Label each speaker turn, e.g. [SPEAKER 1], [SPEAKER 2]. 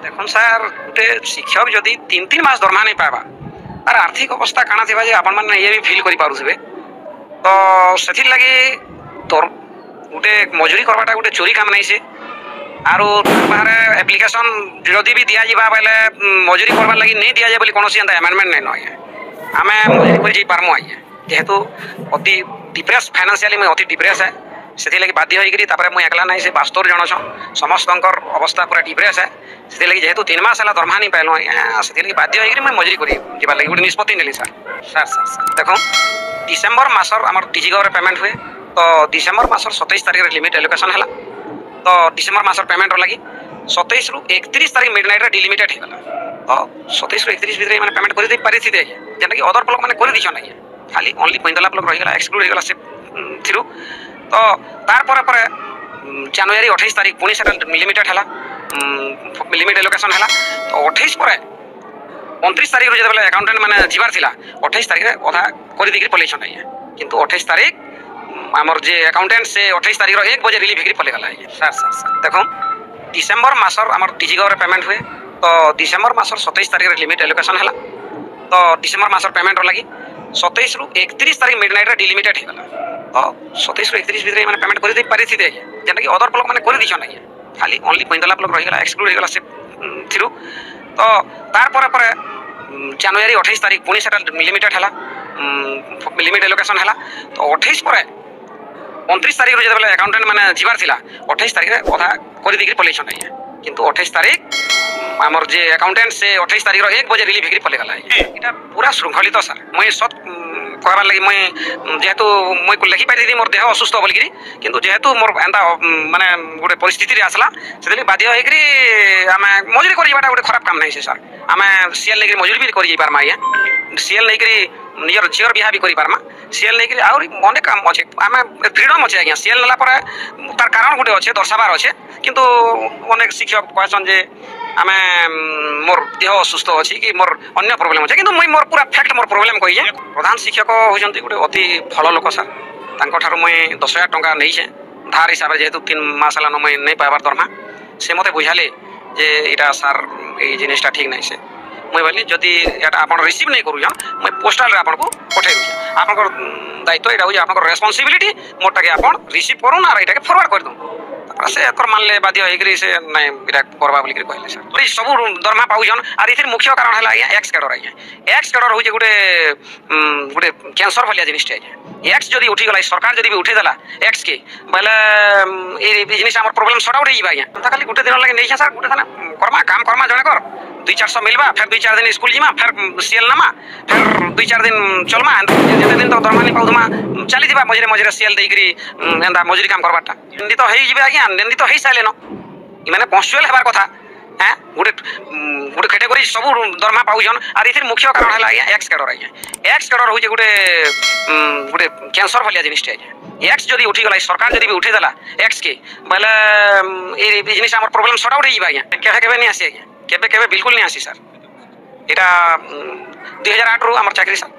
[SPEAKER 1] देखो सार गोटे शिक्षक जदि 3 मास दरमहा नहीं पावा तार आर्थिक अवस्था काना थिबा जे आपण माने ये भी फील करि पारुथिबे तो सेथिर लागि तोर गोटे मजूरी करवाटा गोटे चोरी काम नहीं से आरो बाहर एप्लिकेशन जदि भी दिया जिबा बेले मजूरी करबार लागि नहीं दिया जे बोली कोनोसी एंता अमेंडमेंट नहीं नय आमे मजूरी करि पारमु आइए जेहेतु अति डिप्रेस फाइनेंशियली मैं अति डिप्रेस है से लगी बाध्य होगी मुझे एकला ना से 72 जन समस्त अवस्था पूरा डिप्रेस है से लगी जेहेतु 3 मास है दरमहा नहीं पाइल से लगी बाध्य होगी मुझे मजूरी करी गोटे निष्पत्ति नेली सर सर सर सर देखो डिसेम्बर मासर आम टीजी गवर पेमेंट हुए तो डिसेम्बर मासर 27 तारीख लिमिट एलोकेशन है तो डिसेम्बर मासर पेमेंट लगी 27 रु 31 तारीख मिडनाइट डिलिमिटेड होगा तो 27 रु 31 भितर मैंने पेमेंट कर पारि जेनटा कि अदर ब्लॉक मैंने कर दीछन आज्ञा खाली ओनली पैंतला ब्लॉक रहीगला एक्सक्लूड होगा से थिरु तो तार पर जनवरी 28 तारीख पुणी से लिमिटेड है लिमिट एलोकेशन है तो 28 पर 29 तारीख जो अकाउंटेंट मैंने जीवार थिला 28 तारीख अधा कर दी पलैन आज्ञा किंतु 28 तारीख आमर जे अकाउंटेंट से 28 तारीख 1 बजे रिलीफ होकर पलैगला सर सर सर देखो डिसेम्बर मासर आम टीजी गवर पेमेंट हुए तो डिसेम्बर मासर 27 तारीख लिमिट एलोकेशन है तो डिसेम्बर मासर पेमेंट लगी 27 रु 31 तारीख मिडनाइट डिलिमिटेड होगा तो 27 रु 31 भितर मैंने पेमेंट कर पारि जेनटा कि अदर ब्लॉक मैंने कर दीछन आज्ञा खाली ओनली पैंतला ब्लॉक रहीगला एक्सक्लूड होगा से थिरु तो तार पर जनवरी 28 तारीख पुणी से लिमिटेड है लिमिट एलोकेशन है तो 28 पर 29 तारीख जो अकाउंटेंट मैंने जीवार थिला 28 तारीख अधा कर दी पलैन आज्ञा किंतु 28 तारीख आमर जे अकाउंटेंट से 28 तारीख 1 बजे रिलीफ होकर पलैगला यहाँ पूरा श्रृंखलित सर मुझे सत कहबार लगी मुझे जेहेतु मुझे लिखि पारि मोर देह असुस्थ बोलिकी किंतु जेहेतु मोर एंता माने गोटे परिस्थिति आसला से बाध्य होकर आम मजूरी कर गोटे खराब काम नहीं से सर आम सीएल नहीं मजूरी भी कर आज्ञा सीएल नहीं निजर झीर बिहा भी करमा सीएल नहीं अनेक काम अच्छे आम फ्रीडम अच्छे आज्ञा सीएल नेला तार कारण गोटे अच्छे दर्शाबार अच्छे किंतु अनेक शिक्षक कहसन जे आम मोर देह असुस्थ अच्छी कि मोर अन्य प्रोब्लेम अच्छे किंतु मुझे मोर पूरा फैक्ट मोर प्रोब्लेम कही प्रधान शिक्षक होती गोटे अति भल लोक सर तार मुझे 10,000 टंका नहीं धार हिसाब से जेहेतु 3 मास है मुझे नहीं पाइबार दरमहा से मत बुझाले जे इटा सार ये जिनटा ठीक नहीं से मुझे बोली जदि आप रिसीव नहीं करूँ मुझे पोस्टाल आपको पठे आप दायित्व यहाँ हूँ आप रेस्पॉन्सिबिलिटी मोटा के आप रिसीव करूँ ना यहाँ फरवर्ड कर दूँ से मानले बाध्य होकर से नाई करवा बोलिक कहले सर सब दरमहा पाऊन आर ये मुख्य कारण है आज्ञा एक्स कैडर आज्ञा एक्स कैडर हूँ गोटे गोटे कैंसर भाया जिनटे आज्ञा एक्स जदि उठीगला सरकार जदि भी उठेदेला एक्स के बोले ये जिन आम प्रोब्लेम सर्ट आउट हो आज्ञा तो खाली गोटे दिन लगे नहीं सर गोटे करमा काम करमा जड़े कर 200-400 मिलवा फिर 2-4 दिन स्कूल जीमा फिर सीएल नामा फिर 2-4 दिन चलमा जिते दिन तो दरमहा नहीं पाऊमा चली मझे मझे सीएल देकरी एंता मजूरी काम करवाटा निंदी तो हो आज्ञा निंदी तो हो सारे इमाने पंक्चुअल हबार कथा हाँ गोटे गोटे कैटेगोरी सब दरमहा पाऊन आर ये मुख्य कारण है आज्ञा एक्स कैडर आज्ञा एक्स कैडर हूँ गोटे गोटे कैंसर भाया जिनटे आज्ञा एक्स जदि उठीगला सरकार जदि भी उठेदेला एक्स के बोले ये जिन आम प्रोब्लेम सर्ट आउट हो आज्ञा केवे नहीं आसी आज्ञा केवे केवे बिल्कुल नहीं आसी सर यहाँ 2008 रु आम चाकरी सर